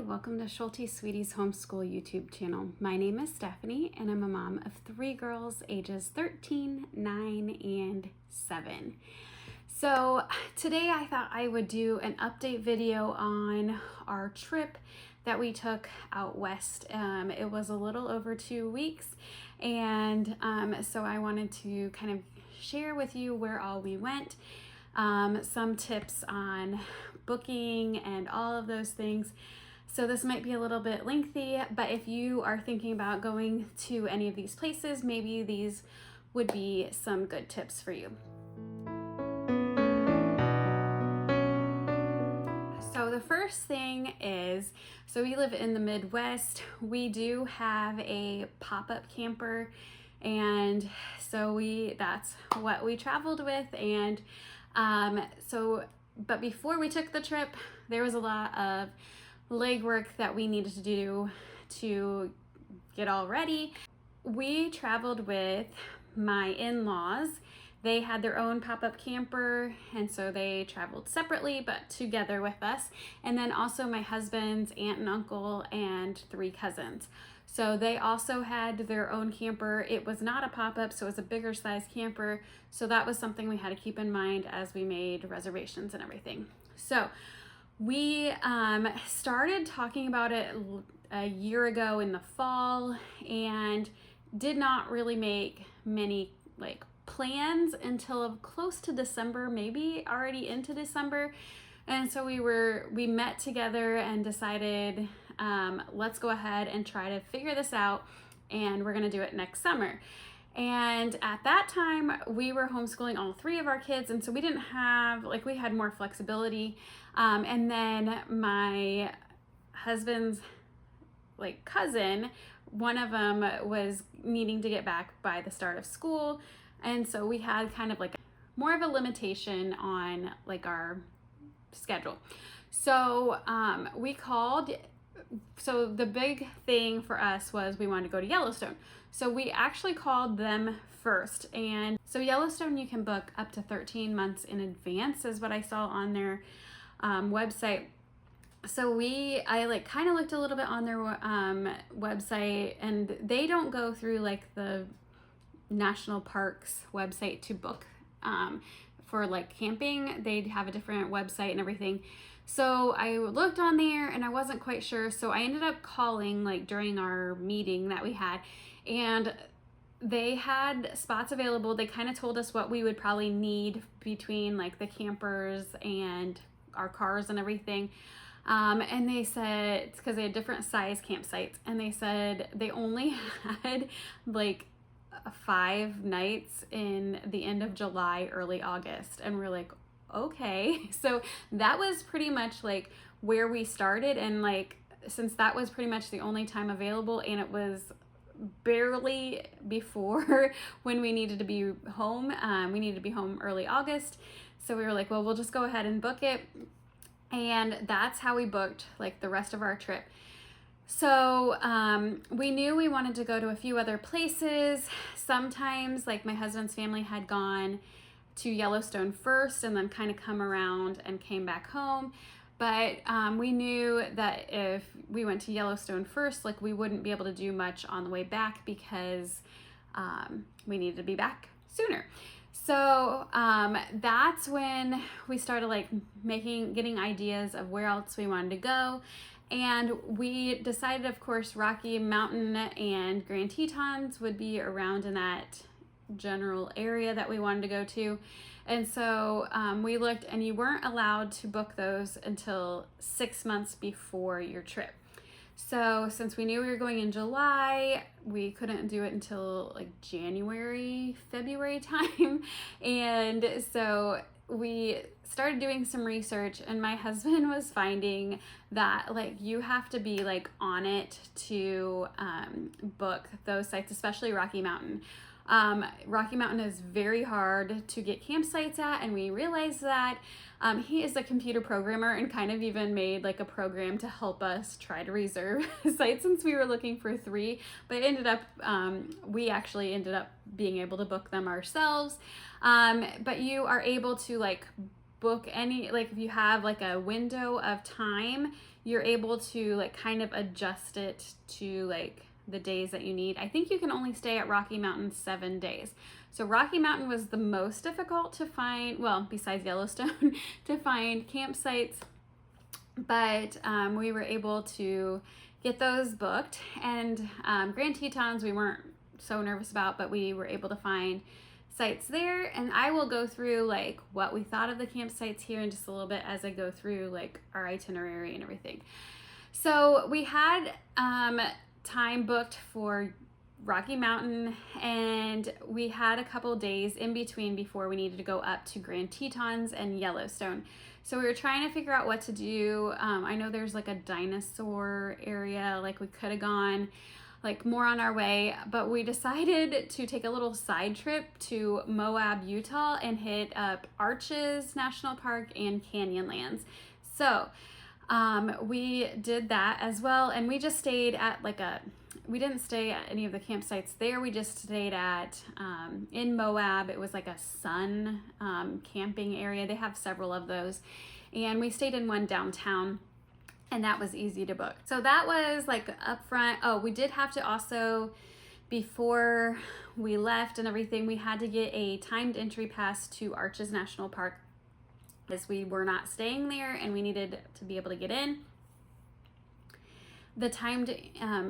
welcome to Schulte Sweetie's Homeschool YouTube channel. My name is Stephanie and I'm a mom of 3 girls ages 13, 9, and 7. So today I thought I would do an update video on our trip that we took out west. It was a little over 2 weeks, and so I wanted to kind of share with you where all we went, some tips on booking and all of those things. So this might be a little bit lengthy, but if you are thinking about going to any of these places, maybe these would be some good tips for you. So the first thing is, so we live in the Midwest. We do have a pop-up camper, and so that's what we traveled with. And but before we took the trip, there was a lot of legwork that we needed to do to get all ready. We traveled with my in-laws. They had their own pop-up camper, and so they traveled separately but together with us. And then also my husband's aunt and uncle and 3 cousins. So they also had their own camper. It was not a pop-up, so it was a bigger size camper. So that was something we had to keep in mind as we made reservations and everything. So we started talking about it a year ago in the fall and did not really make many plans until close to December, maybe already into December. And so we met together and decided, let's go ahead and try to figure this out, and we're gonna do it next summer. And at that time, we were homeschooling all 3 of our kids, and so we didn't have, we had more flexibility. And then my husband's cousin, one of them was needing to get back by the start of school, and so we had kind of more of a limitation on our schedule. So we called. So the big thing for us was we wanted to go to Yellowstone. So we actually called them first. And so Yellowstone, you can book up to 13 months in advance, is what I saw on their website. So I kind of looked a little bit on their website, and they don't go through the national parks website to book for camping. They have a different website and everything. So I looked on there and I wasn't quite sure. So I ended up calling during our meeting that we had, and they had spots available. They kind of told us what we would probably need between the campers and our cars and everything. And they said, because they had different size campsites, and they said they only had 5 nights in the end of July, early August. And we're like, okay. So that was pretty much where we started. And since that was pretty much the only time available, and it was barely before when we needed to be home, we needed to be home early August. So we were like, well, we'll just go ahead and book it. And that's how we booked the rest of our trip. So we knew we wanted to go to a few other places. Sometimes my husband's family had gone to Yellowstone first and then kind of come around and came back home. But we knew that if we went to Yellowstone first, we wouldn't be able to do much on the way back because we needed to be back sooner. So that's when we started getting ideas of where else we wanted to go. And we decided, of course, Rocky Mountain and Grand Tetons would be around in that general area that we wanted to go to. And so we looked, and you weren't allowed to book those until 6 months before your trip. So since we knew we were going in July, we couldn't do it until January, February time. And so we started doing some research, and my husband was finding that you have to be on it to book those sites, especially Rocky Mountain. Rocky Mountain is very hard to get campsites at, and we realized that. He is a computer programmer and kind of even made a program to help us try to reserve sites, since we were looking for 3, but we actually ended up being able to book them ourselves. But you are able to book any, if you have a window of time, you're able to like kind of adjust it to like the days that you need. I think you can only stay at Rocky Mountain 7 days. So Rocky Mountain was the most difficult to find, well, besides Yellowstone, to find campsites. But we were able to get those booked. And Grand Tetons we weren't so nervous about, but we were able to find sites there. And I will go through like what we thought of the campsites here in just a little bit as I go through like our itinerary and everything. So we had time booked for Rocky Mountain, and we had a couple days in between before we needed to go up to Grand Tetons and Yellowstone. So we were trying to figure out what to do. I know there's like a dinosaur area, like we could have gone like more on our way, but we decided to take a little side trip to Moab, Utah and hit up Arches National Park and Canyonlands. So we did that as well, and we just stayed at like we didn't stay at any of the campsites there. We just stayed at in Moab. It was like a sun camping area. They have several of those, and we stayed in one downtown, and that was easy to book. So that was like up front. Oh, we did have to also, before we left and everything, we had to get a timed entry pass to Arches National Park, as we were not staying there and we needed to be able to get in. The timed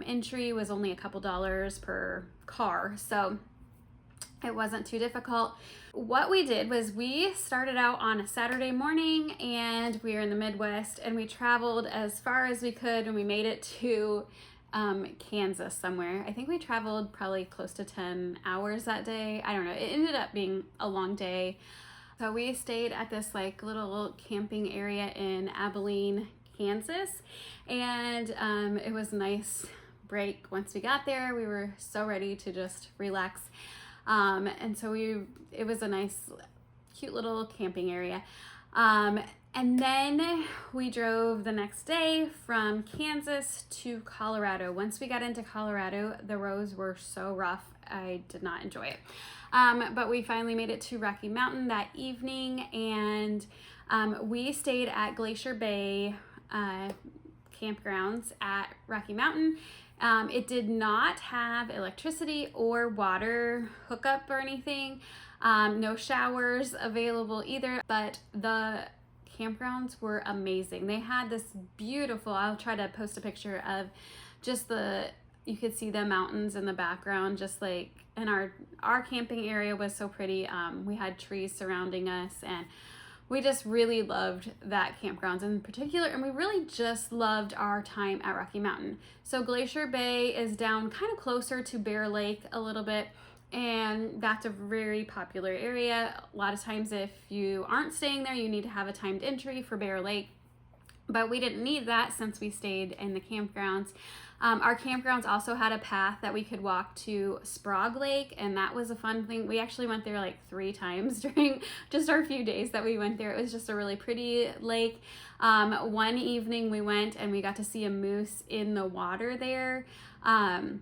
entry was only a couple dollars per car, so it wasn't too difficult. What we did was we started out on a Saturday morning, and we were in the Midwest, and we traveled as far as we could, and we made it to Kansas somewhere. I think we traveled probably close to 10 hours that day. I don't know. It ended up being a long day. So we stayed at this like little camping area in Abilene, Kansas, and it was a nice break. Once we got there, we were so ready to just relax, and so it was a nice, cute little camping area. And then we drove the next day from Kansas to Colorado. Once we got into Colorado, the roads were so rough. I did not enjoy it. But we finally made it to Rocky Mountain that evening, and we stayed at Glacier Bay campgrounds at Rocky Mountain. It did not have electricity or water hookup or anything. No showers available either, but the campgrounds were amazing. They had this beautiful, I'll try to post a picture of just you could see the mountains in the background, just like, and our camping area was so pretty. We had trees surrounding us, and we just really loved that campgrounds in particular, and we really just loved our time at Rocky Mountain. So Glacier Bay is down kind of closer to Bear Lake a little bit, and that's a very popular area. A lot of times if you aren't staying there, you need to have a timed entry for Bear Lake, but we didn't need that since we stayed in the campgrounds. Our campgrounds also had a path that we could walk to Sprague Lake, and that was a fun thing. We actually went there like 3 times during just our few days that we went there. It was just a really pretty lake. One evening we went and we got to see a moose in the water there. And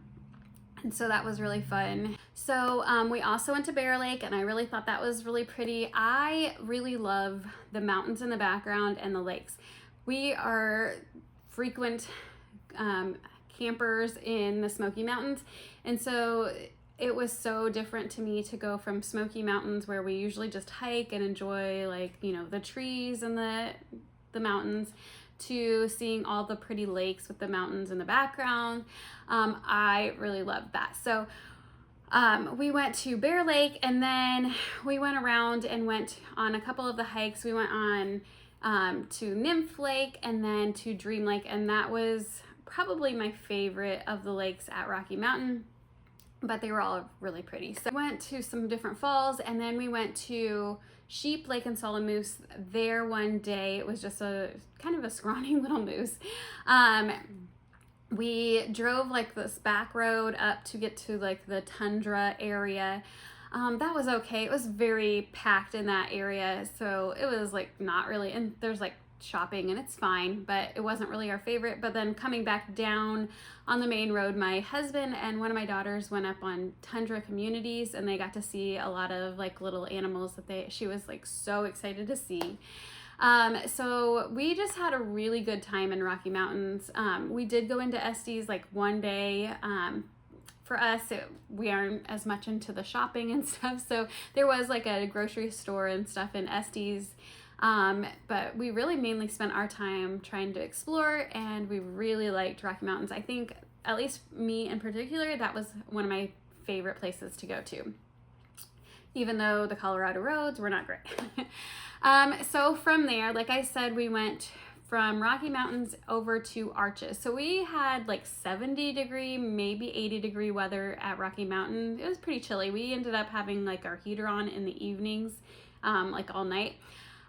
so that was really fun. So we also went to Bear Lake, and I really thought that was really pretty. I really love the mountains in the background and the lakes. We are frequent campers in the Smoky Mountains, and so it was so different to me to go from Smoky Mountains, where we usually just hike and enjoy, like, you know, the trees and the mountains, to seeing all the pretty lakes with the mountains in the background. I really loved that. So we went to Bear Lake, and then we went around and went on a couple of the hikes. We went on to Nymph Lake and then to Dream Lake, and that was probably my favorite of the lakes at Rocky Mountain, but they were all really pretty. So we went to some different falls, and then we went to Sheep Lake and saw a moose there one day. It was just a kind of a scrawny little moose. We drove like this back road up to get to like the tundra area. That was okay. It was very packed in that area, so it was like not really, and there's like shopping and it's fine, but it wasn't really our favorite. But then coming back down on the main road, my husband and one of my daughters went up on Tundra Communities, and they got to see a lot of like little animals that she was like so excited to see. So we just had a really good time in Rocky Mountains. We did go into Estes like one day. For us, we aren't as much into the shopping and stuff, so there was like a grocery store and stuff in Estes, but we really mainly spent our time trying to explore, and we really liked Rocky Mountains. I think, at least me in particular, that was one of my favorite places to go to, even though the Colorado roads were not great. So from there, like I said, we went from Rocky Mountains over to Arches. So we had like 70-degree, maybe 80-degree weather at Rocky Mountain. It was pretty chilly. We ended up having like our heater on in the evenings, like all night,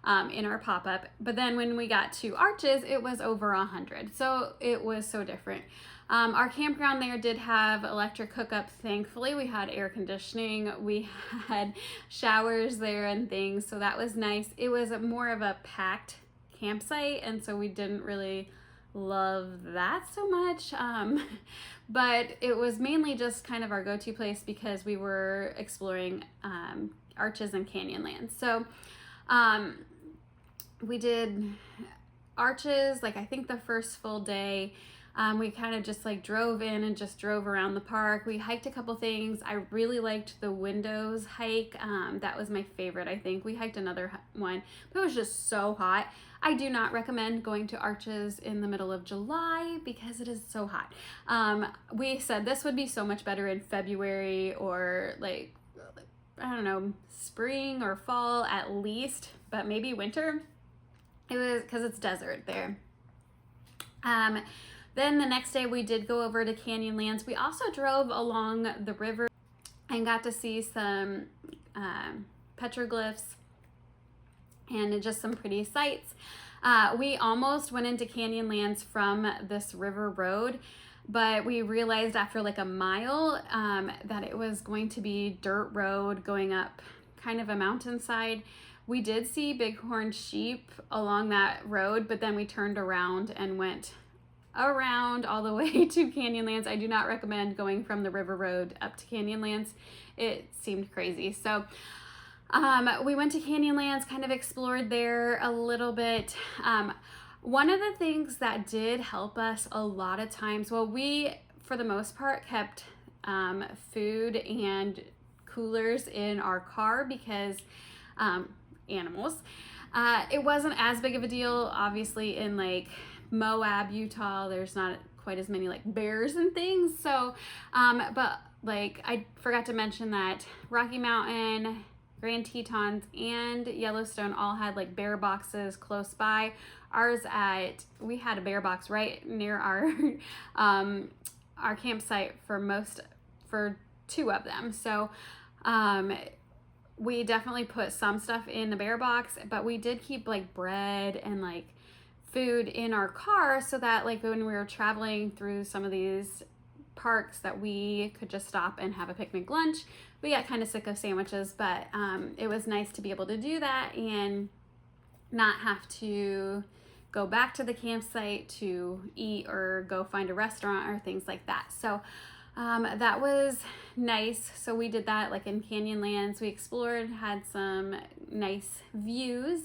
in our pop-up. But then when we got to Arches, it was over 100. So it was so different. Our campground there did have electric hookups. Thankfully, we had air conditioning. We had showers there and things. So that was nice. It was more of a packed campsite, and so we didn't really love that so much, but it was mainly just kind of our go-to place because we were exploring Arches and Canyonlands. So we did Arches, like I think the first full day. We kind of just like drove in and just drove around the park. We hiked a couple things. I really liked the Windows hike. That was my favorite, I think. We hiked another one, but it was just so hot. I do not recommend going to Arches in the middle of July because it is so hot. We said this would be so much better in February or like, I don't know, spring or fall at least, but maybe winter. It was because it's desert there. Then the next day we did go over to Canyonlands. We also drove along the river and got to see some petroglyphs and just some pretty sights. We almost went into Canyonlands from this river road, but we realized after like a mile that it was going to be dirt road going up kind of a mountainside. We did see bighorn sheep along that road, but then we turned around and went around all the way to Canyonlands. I do not recommend going from the river road up to Canyonlands. It seemed crazy. So we went to Canyonlands, kind of explored there a little bit. One of the things that did help us a lot of times, well, we, for the most part, kept food and coolers in our car because animals. It wasn't as big of a deal, obviously, in like Moab, Utah. There's not quite as many like bears and things. So, but like I forgot to mention that Rocky Mountain, Grand Tetons, and Yellowstone all had like bear boxes close by. We had a bear box right near our campsite for 2 of them. So, we definitely put some stuff in the bear box, but we did keep like bread and like food in our car so that like when we were traveling through some of these parks that we could just stop and have a picnic lunch. We got kind of sick of sandwiches, but it was nice to be able to do that and not have to go back to the campsite to eat or go find a restaurant or things like that. So that was nice. So we did that like in Canyonlands. We explored, had some nice views.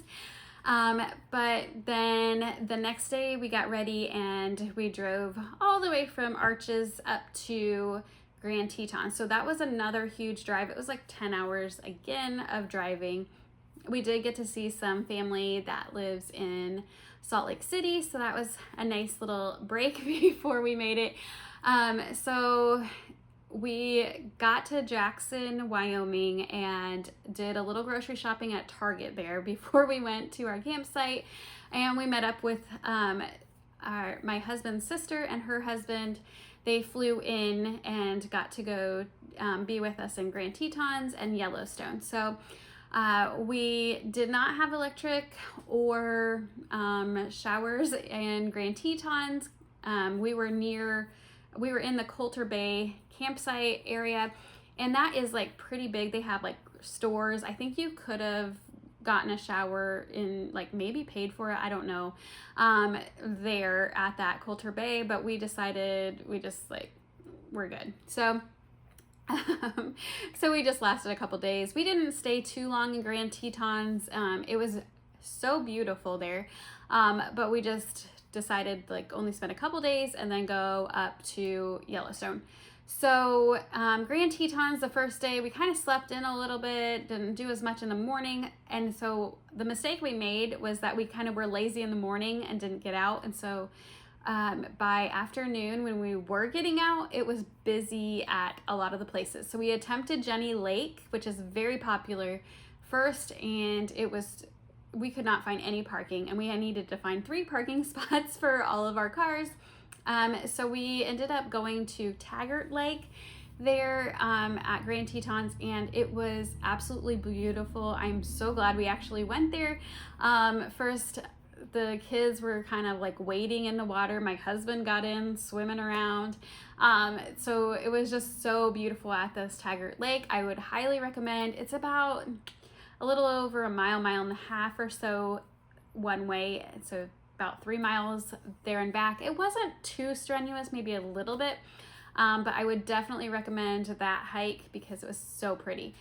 But then the next day we got ready and we drove all the way from Arches up to Grand Tetons. So that was another huge drive. It was like 10 hours again of driving. We did get to see some family that lives in Salt Lake City. So that was a nice little break before we made it. So we got to Jackson, Wyoming, and did a little grocery shopping at Target there before we went to our campsite. And we met up with my husband's sister and her husband. They flew in and got to go be with us in Grand Tetons and Yellowstone. So we did not have electric or showers in Grand Tetons. We were in the Coulter Bay campsite area, and that is like pretty big. They have like stores. I think you could have gotten a shower in like maybe paid for it, I don't know, there at that Coulter Bay, but we decided we're good. So so we just lasted a couple days. We didn't stay too long in Grand Tetons. It was so beautiful there. But we just decided like only spend a couple days and then go up to Yellowstone. So Grand Tetons, the first day, we kind of slept in a little bit, didn't do as much in the morning. And so the mistake we made was that we kind of were lazy in the morning and didn't get out. And so by afternoon, when we were getting out, it was busy at a lot of the places. So we attempted Jenny Lake, which is very popular first, and we could not find any parking, and we needed to find 3 parking spots for all of our cars. So we ended up going to Taggart Lake there at Grand Tetons, and it was absolutely beautiful. I'm so glad we actually went there. First, the kids were kind of like wading in the water. My husband got in, swimming around. So it was just so beautiful at this Taggart Lake. I would highly recommend. It's about a little over a mile and a half or so one way. So about 3 miles there and back. It wasn't too strenuous, maybe a little bit, but I would definitely recommend that hike because it was so pretty.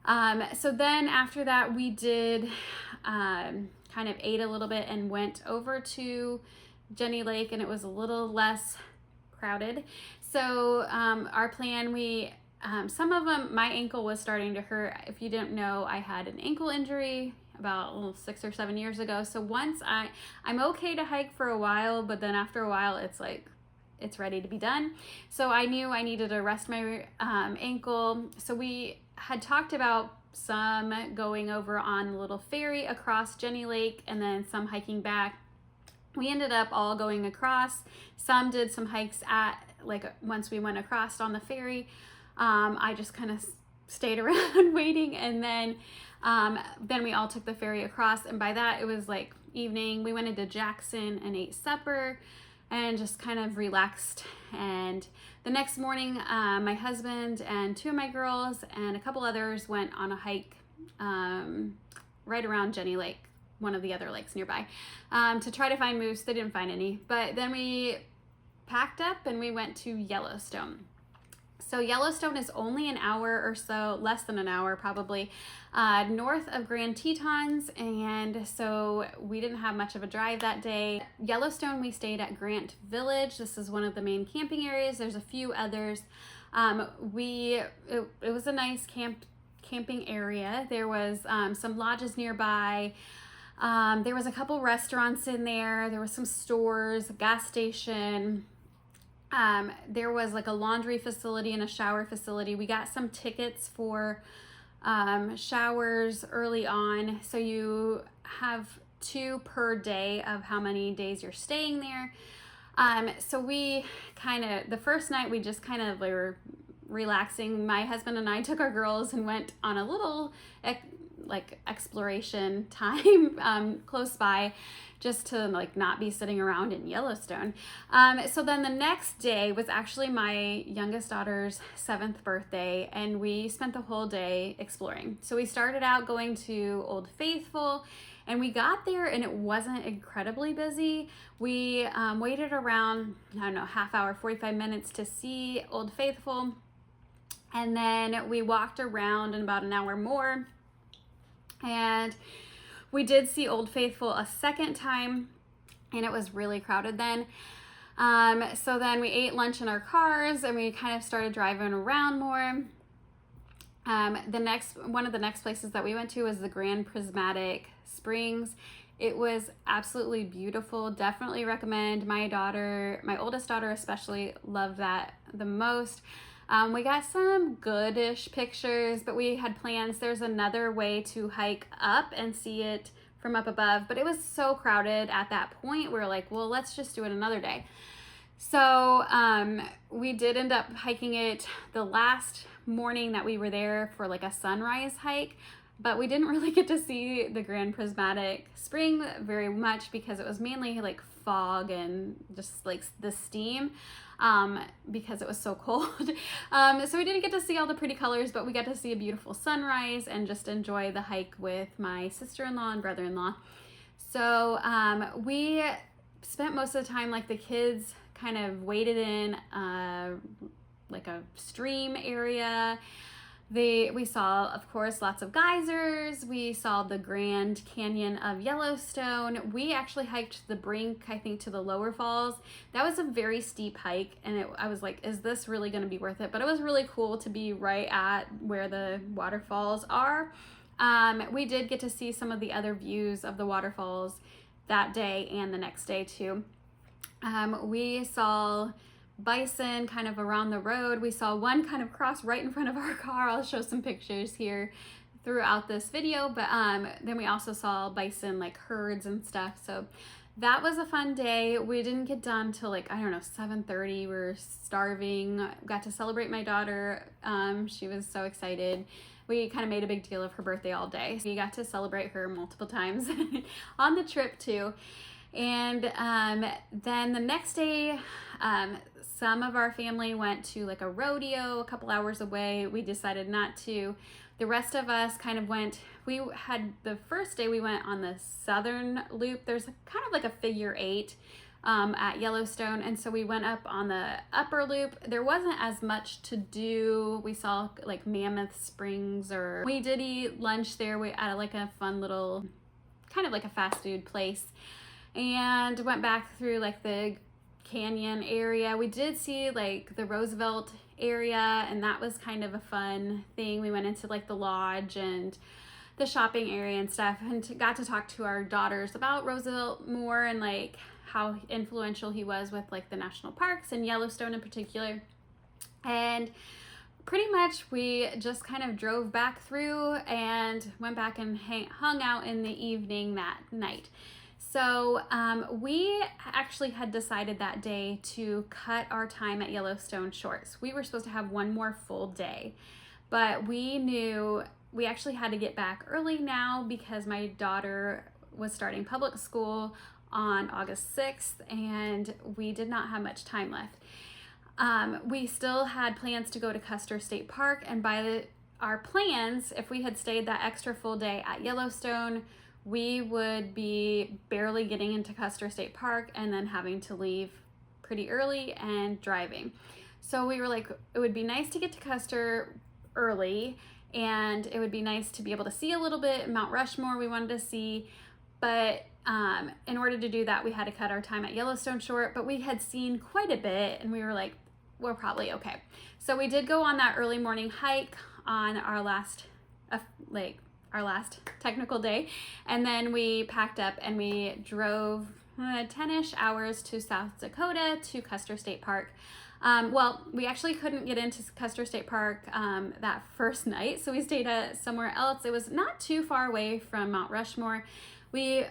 So then after that, we did kind of ate a little bit and went over to Jenny Lake, and it was a little less crowded. So our plan, some of them, my ankle was starting to hurt. If you didn't know, I had an ankle injury about 6 or 7 years ago. So once I'm okay to hike for a while, but then after a while, it's like, it's ready to be done. So I knew I needed to rest my ankle. So we had talked about some going over on the little ferry across Jenny Lake and then some hiking back. We ended up all going across. Some did some hikes once we went across on the ferry. I just kind of stayed around waiting, and then we all took the ferry across, and by that it was like evening. We went into Jackson and ate supper and just kind of relaxed. And the next morning, my husband and 2 of my girls and a couple others went on a hike right around Jenny Lake, one of the other lakes nearby, to try to find moose. They didn't find any, but then we packed up and we went to Yellowstone. So Yellowstone is only an hour or so, less than an hour probably, north of Grand Tetons, and so we didn't have much of a drive that day. Yellowstone, we stayed at Grant Village. This is one of the main camping areas. There's a few others. It was a nice camping area. There was some lodges nearby. There was a couple restaurants in there. There was some stores, a gas station. There was like a laundry facility and a shower facility. We got some tickets for showers early on. So you have 2 per day of how many days you're staying there. So we the first night we just we were relaxing. My husband and I took our girls and went on a little exploration time close by, just to not be sitting around in Yellowstone. So then the next day was actually my youngest daughter's 7th birthday, and we spent the whole day exploring. So we started out going to Old Faithful, and we got there and it wasn't incredibly busy. We waited around, half hour, 45 minutes to see Old Faithful, and then we walked around in about an hour more, and we did see Old Faithful a second time, and it was really crowded then. So then we ate lunch in our cars, and we kind of started driving around more. One of the next places that we went to was the Grand Prismatic Springs. It was absolutely beautiful. Definitely recommend. My oldest daughter especially, loved that the most. We got some goodish pictures, but we had plans. There's another way to hike up and see it from up above, but it was so crowded at that point. We were like, well, let's just do it another day. So we did end up hiking it the last morning that we were there for a sunrise hike, but we didn't really get to see the Grand Prismatic Spring very much because it was mainly fog and just the steam. Because it was so cold. So we didn't get to see all the pretty colors, but we got to see a beautiful sunrise and just enjoy the hike with my sister-in-law and brother-in-law. So we spent most of the time, the kids kind of waded in a stream area. We saw, of course, lots of geysers. We saw the Grand Canyon of Yellowstone. We actually hiked the brink, I think, to the lower falls. That was a very steep hike, and I was like, is this really going to be worth it? But it was really cool to be right at where the waterfalls are. We did get to see some of the other views of the waterfalls that day and the next day too. We saw bison kind of around the road. We saw one kind of cross right in front of our car. I'll show some pictures here throughout this video, but then we also saw bison, like herds and stuff. So that was a fun day. We didn't get done till like, I don't know, 7:30. We were starving. Got to celebrate my daughter. She was so excited. We kind of made a big deal of her birthday all day. We got to celebrate her multiple times on the trip too. And then the next day, some of our family went to like a rodeo a couple hours away. We decided not to. The rest of us kind of went, we had the first day we went on the southern loop. There's kind of like a figure 8 at Yellowstone. And so we went up on the upper loop. There wasn't as much to do. We saw like Mammoth Springs, or we did eat lunch there. We at like a fun little, kind of like a fast food place, and went back through like the canyon area. We did see like the Roosevelt area, and that was kind of a fun thing. We went into like the lodge and the shopping area and stuff, and got to talk to our daughters about Roosevelt more and like how influential he was with like the national parks and Yellowstone in particular. And pretty much we just kind of drove back through and went back and hung out in the evening that night. So we actually had decided that day to cut our time at Yellowstone short. We were supposed to have one more full day, but we knew we actually had to get back early now because my daughter was starting public school on August 6th, and we did not have much time left. We still had plans to go to Custer State Park, and by our plans, if we had stayed that extra full day at Yellowstone, we would be barely getting into Custer State Park and then having to leave pretty early and driving. So we were like, it would be nice to get to Custer early, and it would be nice to be able to see a little bit. Mount Rushmore we wanted to see, but in order to do that, we had to cut our time at Yellowstone short. But we had seen quite a bit, and we were like, we're probably okay. So we did go on that early morning hike on our last technical day, and then we packed up and we drove 10-ish hours to South Dakota to Custer State Park. Well, we actually couldn't get into Custer State Park that first night, so we stayed at somewhere else. It was not too far away from Mount Rushmore. We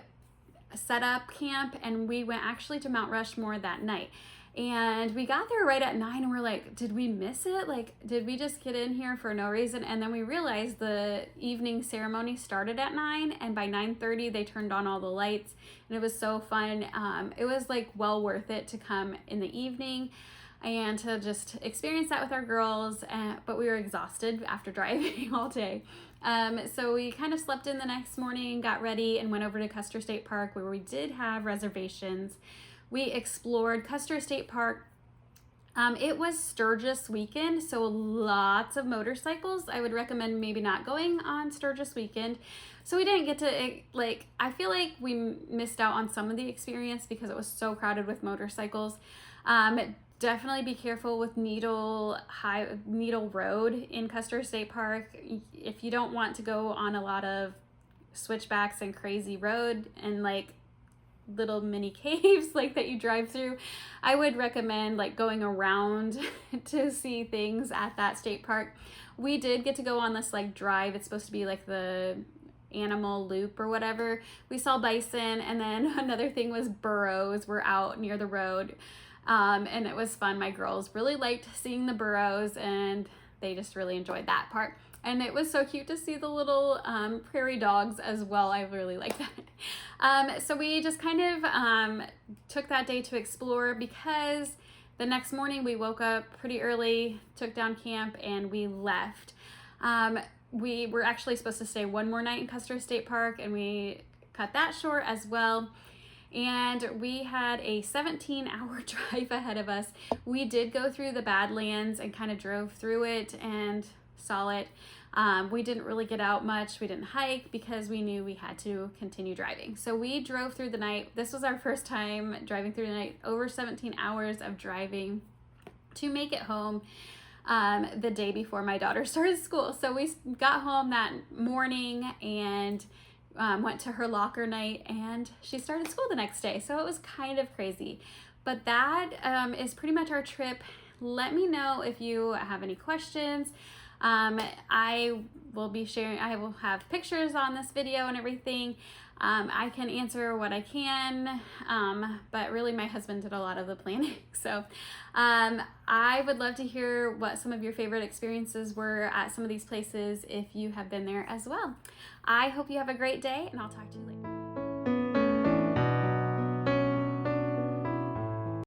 set up camp and we went actually to Mount Rushmore that night. And we got there right at 9 and we're like, did we miss it? Like, did we just get in here for no reason? And then we realized the evening ceremony started at 9, and by 9:30 they turned on all the lights, and it was so fun. It was like well worth it to come in the evening and to just experience that with our girls, but we were exhausted after driving all day. So we kind of slept in the next morning, got ready, and went over to Custer State Park, where we did have reservations. We explored Custer State Park. It was Sturgis weekend, so lots of motorcycles. I would recommend maybe not going on Sturgis weekend. So we didn't get to, like, I feel like we missed out on some of the experience because it was so crowded with motorcycles. Definitely be careful with Needle Road in Custer State Park. If you don't want to go on a lot of switchbacks and crazy road and like little mini caves like that you drive through, I would recommend like going around to see things at that state park. We did get to go on this like drive. It's supposed to be like the animal loop or whatever. We saw bison, and then another thing was burros were out near the road. And it was fun. My girls really liked seeing the burros, and they just really enjoyed that part. And it was so cute to see the little prairie dogs as well. I really like that. So we just kind of took that day to explore, because the next morning we woke up pretty early, took down camp, and we left. We were actually supposed to stay one more night in Custer State Park, and we cut that short as well. And we had a 17-hour drive ahead of us. We did go through the Badlands and kind of drove through it and saw it. We didn't really get out much. We didn't hike because we knew we had to continue driving. So we drove through the night. This was our first time driving through the night, over 17 hours of driving to make it home the day before my daughter started school. So we got home that morning and went to her locker night, and she started school the next day. So it was kind of crazy. But that is pretty much our trip. Let me know if you have any questions. I will be sharing, I will have pictures on this video and everything. I can answer what I can, but really my husband did a lot of the planning. So I would love to hear what some of your favorite experiences were at some of these places if you have been there as well. I hope you have a great day, and I'll talk to you later.